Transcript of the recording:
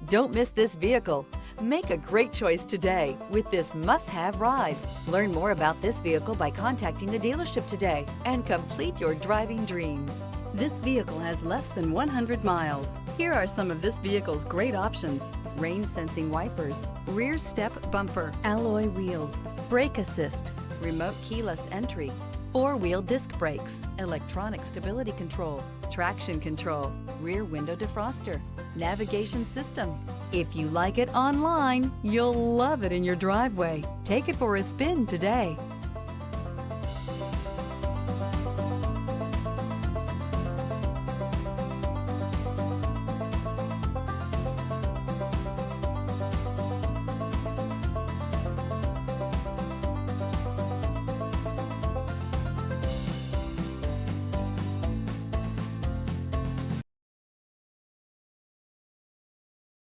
Don't miss this vehicle. Make a great choice today with this must-have ride. Learn more about this vehicle by contacting the dealership today and complete your driving dreams. This vehicle has less than 100 miles. Here are some of this vehicle's great options: rain-sensing wipers, rear step bumper, alloy wheels, brake assist, remote keyless entry, four-wheel disc brakes, electronic stability control, traction control, rear window defroster, navigation system. If you like it online, you'll love it in your driveway. Take it for a spin today.